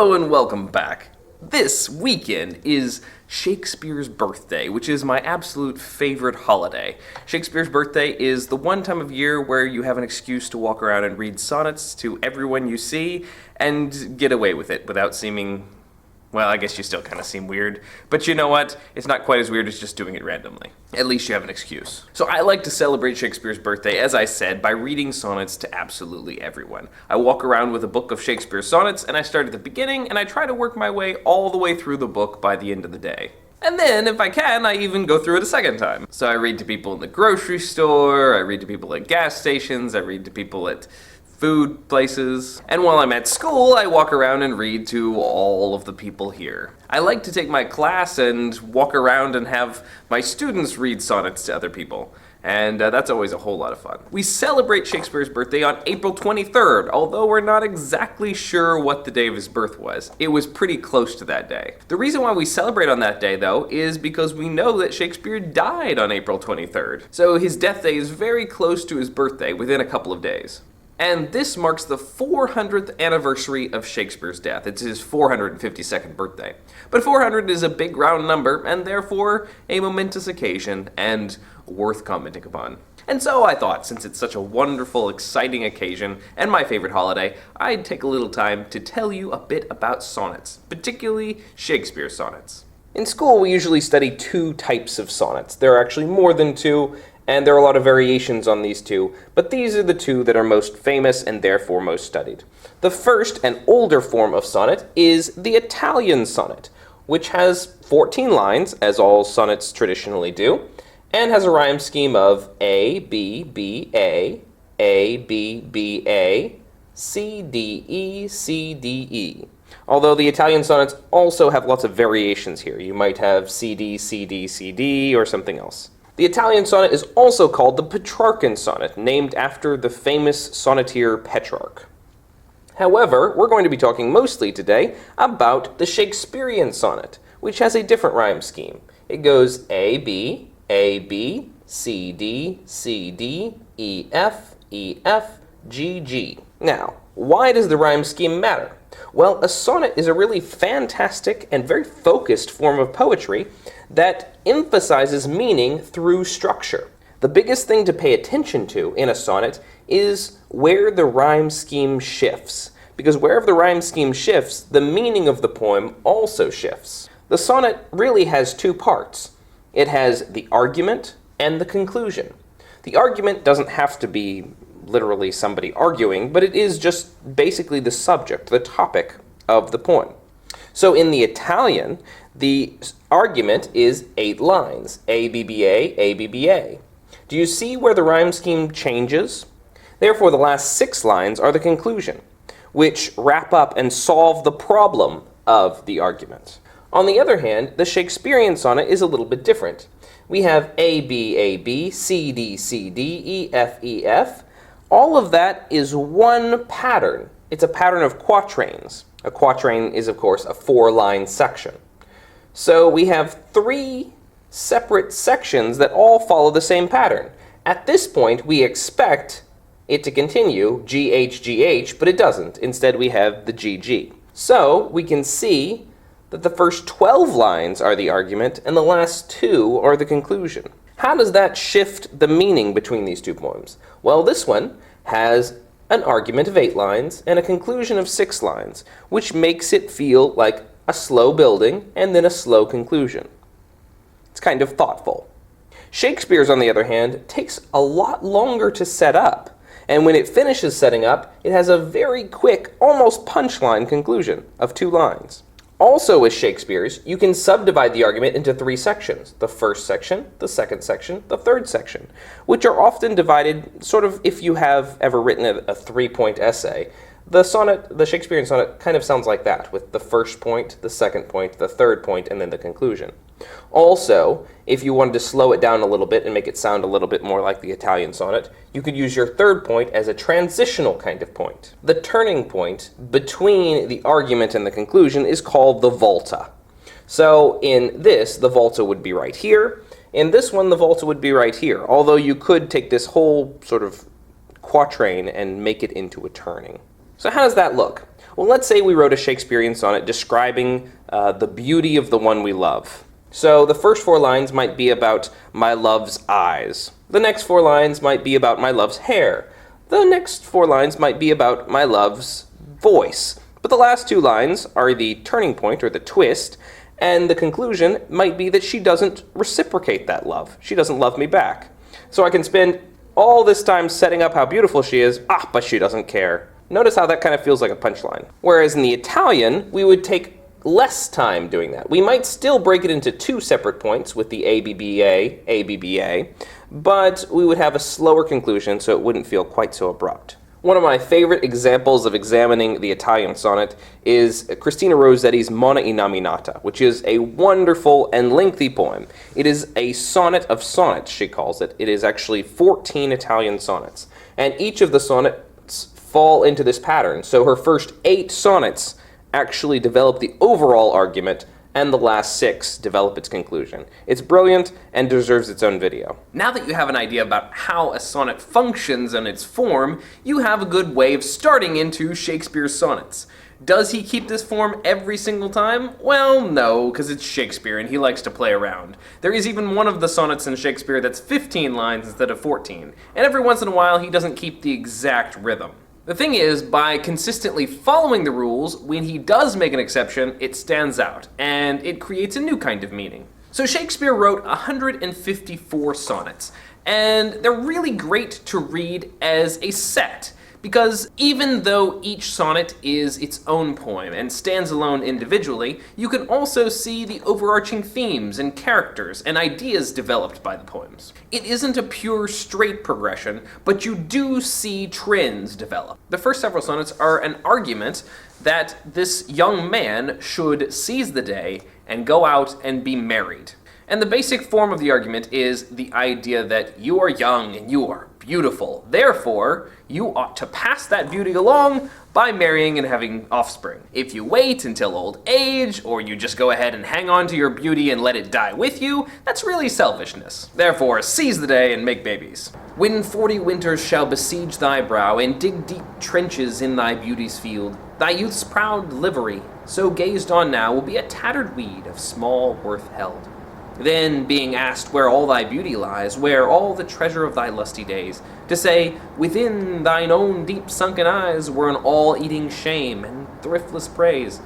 Hello and welcome back. This weekend is Shakespeare's birthday, which is my absolute favorite holiday. Shakespeare's birthday is the one time of year where you have an excuse to walk around and read sonnets to everyone you see and get away with it without seeming, well, I guess you still kind of seem weird, but you know what? It's not quite as weird as just doing it randomly. At least you have an excuse. So I like to celebrate Shakespeare's birthday, as I said, by reading sonnets to absolutely everyone. I walk around with a book of Shakespeare sonnets, and I start at the beginning, and I try to work my way all the way through the book by the end of the day. And then, if I can, I even go through it a second time. So I read to people in the grocery store, I read to people at gas stations, I read to people at food places, and while I'm at school, I walk around and read to all of the people here. I like to take my class and walk around and have my students read sonnets to other people, and that's always a whole lot of fun. We celebrate Shakespeare's birthday on April 23rd, although we're not exactly sure what the day of his birth was. It was pretty close to that day. The reason why we celebrate on that day, though, is because we know that Shakespeare died on April 23rd. So his death day is very close to his birthday, within a couple of days. And this marks the 400th anniversary of Shakespeare's death. It's his 452nd birthday. But 400 is a big round number, and therefore a momentous occasion and worth commenting upon. And so I thought, since it's such a wonderful, exciting occasion, and my favorite holiday, I'd take a little time to tell you a bit about sonnets, particularly Shakespeare sonnets. In school, we usually study two types of sonnets. There are actually more than two, and there are a lot of variations on these two, but these are the two that are most famous and therefore most studied. The first and older form of sonnet is the Italian sonnet, which has 14 lines, as all sonnets traditionally do, and has a rhyme scheme of A, B, B, A, B, B, A, C, D, E, C, D, E. Although the Italian sonnets also have lots of variations here. You might have C, D, C, D, C, D, or something else. The Italian sonnet is also called the Petrarchan Sonnet, named after the famous sonneteer Petrarch. However, we're going to be talking mostly today about the Shakespearean sonnet, which has a different rhyme scheme. It goes A, B, C, D, C, D, E, F, G, G. Now, why does the rhyme scheme matter? Well, a sonnet is a really fantastic and very focused form of poetry that emphasizes meaning through structure. The biggest thing to pay attention to in a sonnet is where the rhyme scheme shifts, because wherever the rhyme scheme shifts, the meaning of the poem also shifts. The sonnet really has two parts. It has the argument and the conclusion. The argument doesn't have to be literally somebody arguing, but it is just basically the subject, the topic of the poem. So in the Italian, the argument is 8 lines, A, B, B, A, B, B, A. Do you see where the rhyme scheme changes? Therefore, the last 6 lines are the conclusion, which wrap up and solve the problem of the argument. On the other hand, the Shakespearean sonnet is a little bit different. We have A, B, C, D, C, D, E, F. All of that is one pattern. It's a pattern of quatrains. A quatrain is, of course, a 4-line section. So we have 3 separate sections that all follow the same pattern. At this point, we expect it to continue G, H, but it doesn't. Instead, we have the GG. So we can see that the first 12 lines are the argument and the last 2 are the conclusion. How does that shift the meaning between these two poems? Well, this one has an argument of 8 lines and a conclusion of 6 lines, which makes it feel like a slow building and then a slow conclusion. It's kind of thoughtful. Shakespeare's, on the other hand, takes a lot longer to set up, and when it finishes setting up, it has a very quick, almost punchline conclusion of 2 lines. Also with Shakespeare's, you can subdivide the argument into 3 sections. The first section, the second section, the third section, which are often divided sort of if you have ever written a 3-point essay. The Shakespearean sonnet kind of sounds like that, with the first point, the second point, the third point, and then the conclusion. Also, if you wanted to slow it down a little bit and make it sound a little bit more like the Italian sonnet, you could use your third point as a transitional kind of point. The turning point between the argument and the conclusion is called the Volta. So in this, the Volta would be right here. In this one, the Volta would be right here, although you could take this whole sort of quatrain and make it into a turning. So how does that look? Well, let's say we wrote a Shakespearean sonnet describing the beauty of the one we love. So the first 4 lines might be about my love's eyes. The next 4 lines might be about my love's hair. The next 4 lines might be about my love's voice. But the last 2 lines are the turning point or the twist, and the conclusion might be that she doesn't reciprocate that love. She doesn't love me back. So I can spend all this time setting up how beautiful she is, but she doesn't care. Notice how that kind of feels like a punchline. Whereas in the Italian, we would take less time doing that. We might still break it into 2 separate points with the ABBA, ABBA, but we would have a slower conclusion so it wouldn't feel quite so abrupt. One of my favorite examples of examining the Italian sonnet is Christina Rossetti's Monna Innominata, which is a wonderful and lengthy poem. It is a sonnet of sonnets, she calls it. It is actually 14 Italian sonnets, and each of the sonnets fall into this pattern. So her first 8 sonnets actually develop the overall argument, and the last 6 develop its conclusion. It's brilliant and deserves its own video. Now that you have an idea about how a sonnet functions and its form, you have a good way of starting into Shakespeare's sonnets. Does he keep this form every single time? Well, no, because it's Shakespeare and he likes to play around. There is even one of the sonnets in Shakespeare that's 15 lines instead of 14, and every once in a while he doesn't keep the exact rhythm. The thing is, by consistently following the rules, when he does make an exception, it stands out, and it creates a new kind of meaning. So Shakespeare wrote 154 sonnets, and they're really great to read as a set, because even though each sonnet is its own poem and stands alone individually, you can also see the overarching themes and characters and ideas developed by the poems. It isn't a pure straight progression, but you do see trends develop. The first several sonnets are an argument that this young man should seize the day and go out and be married. And the basic form of the argument is the idea that you are young and you are beautiful. Therefore, you ought to pass that beauty along by marrying and having offspring. If you wait until old age, or you just go ahead and hang on to your beauty and let it die with you, that's really selfishness. Therefore, seize the day and make babies. When 40 winters shall besiege thy brow and dig deep trenches in thy beauty's field, thy youth's proud livery, so gazed on now, will be a tattered weed of small worth held. Then, being asked where all thy beauty lies, where all the treasure of thy lusty days, to say, within thine own deep sunken eyes were an all-eating shame and thriftless praise.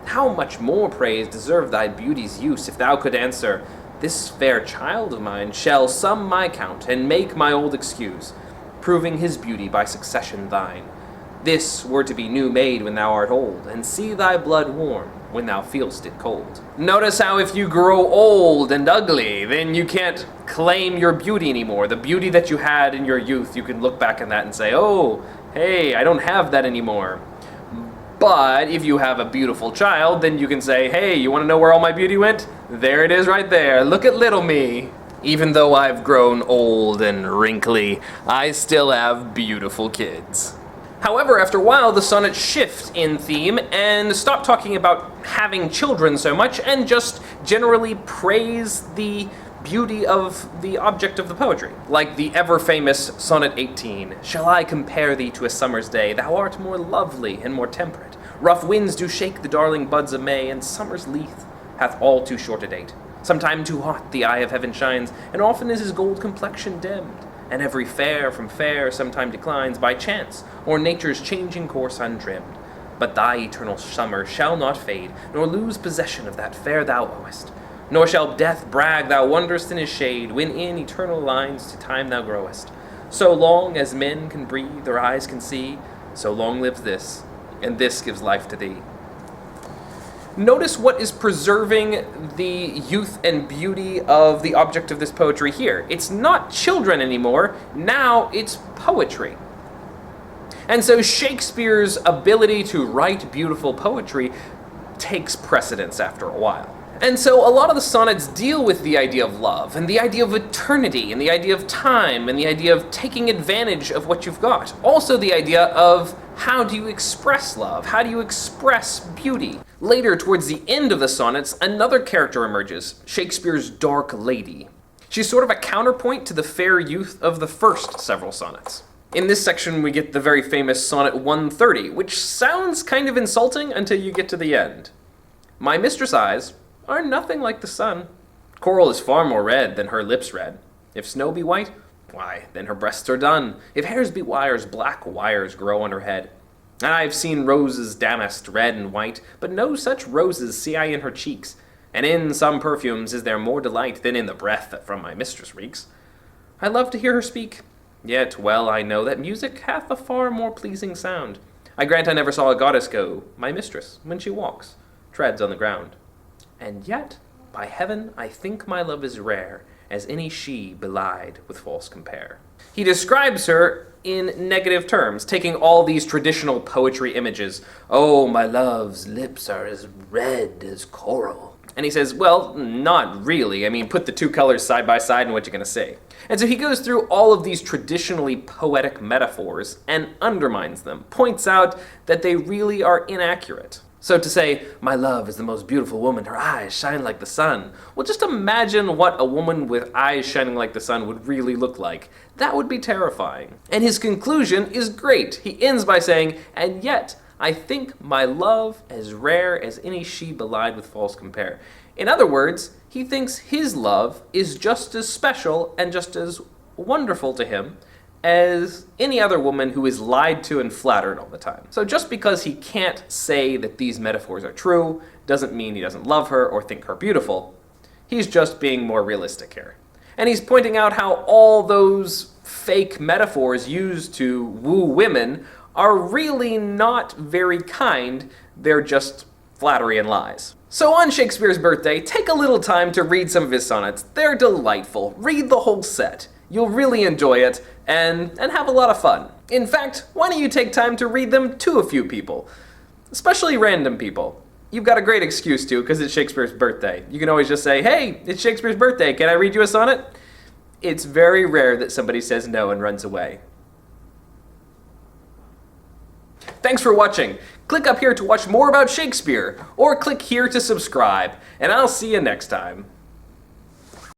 How much more praise deserve thy beauty's use, if thou could answer, this fair child of mine shall sum my count and make my old excuse, proving his beauty by succession thine. This were to be new made when thou art old, and see thy blood warm when thou feelst it cold. Notice how if you grow old and ugly, then you can't claim your beauty anymore. The beauty that you had in your youth, you can look back on that and say, oh, hey, I don't have that anymore. But if you have a beautiful child, then you can say, hey, you want to know where all my beauty went? There it is right there. Look at little me. Even though I've grown old and wrinkly, I still have beautiful kids. However, after a while, the sonnets shift in theme and stop talking about having children so much and just generally praise the beauty of the object of the poetry. Like the ever-famous Sonnet 18, shall I compare thee to a summer's day? Thou art more lovely and more temperate. Rough winds do shake the darling buds of May, and summer's leaf hath all too short a date. Sometime too hot the eye of heaven shines, and often is his gold complexion dimmed. And every fair from fair sometime declines by chance, or nature's changing course untrimmed. But thy eternal summer shall not fade, nor lose possession of that fair thou owest. Nor shall death brag thou wanderest in his shade, when in eternal lines to time thou growest. So long as men can breathe or eyes can see, so long lives this, and this gives life to thee. Notice what is preserving the youth and beauty of the object of this poetry here. It's not children anymore, now it's poetry. And so Shakespeare's ability to write beautiful poetry takes precedence after a while. And so a lot of the sonnets deal with the idea of love, and the idea of eternity, and the idea of time, and the idea of taking advantage of what you've got. Also the idea of how do you express love? How do you express beauty? Later, towards the end of the sonnets, another character emerges, Shakespeare's dark lady. She's sort of a counterpoint to the fair youth of the first several sonnets. In this section, we get the very famous Sonnet 130, which sounds kind of insulting until you get to the end. My mistress' eyes are nothing like the sun. Coral is far more red than her lips red. If snow be white, why, then her breasts are dun. If hairs be wires, black wires grow on her head. And I have seen roses damasked red and white, but no such roses see I in her cheeks. And in some perfumes is there more delight than in the breath that from my mistress reeks. I love to hear her speak. Yet well I know that music hath a far more pleasing sound. I grant I never saw a goddess go, my mistress, when she walks, treads on the ground. And yet, by heaven, I think my love is rare, as any she belied with false compare. He describes her in negative terms, taking all these traditional poetry images. Oh, my love's lips are as red as coral. And he says, well, not really. I mean, put the two colors side by side and what you're going to say. And so he goes through all of these traditionally poetic metaphors and undermines them, points out that they really are inaccurate. So to say, my love is the most beautiful woman, her eyes shine like the sun. Well, just imagine what a woman with eyes shining like the sun would really look like. That would be terrifying. And his conclusion is great. He ends by saying, and yet, I think my love as rare as any she belied with false compare. In other words, he thinks his love is just as special and just as wonderful to him as any other woman who is lied to and flattered all the time. So just because he can't say that these metaphors are true doesn't mean he doesn't love her or think her beautiful. He's just being more realistic here. And he's pointing out how all those fake metaphors used to woo women are really not very kind, they're just flattery and lies. So on Shakespeare's birthday, take a little time to read some of his sonnets. They're delightful. Read the whole set. You'll really enjoy it and have a lot of fun. In fact, why don't you take time to read them to a few people, especially random people. You've got a great excuse to, because it's Shakespeare's birthday. You can always just say, hey, it's Shakespeare's birthday, can I read you a sonnet? It's very rare that somebody says no and runs away. Thanks for watching. Click up here to watch more about Shakespeare, or click here to subscribe, and I'll see you next time.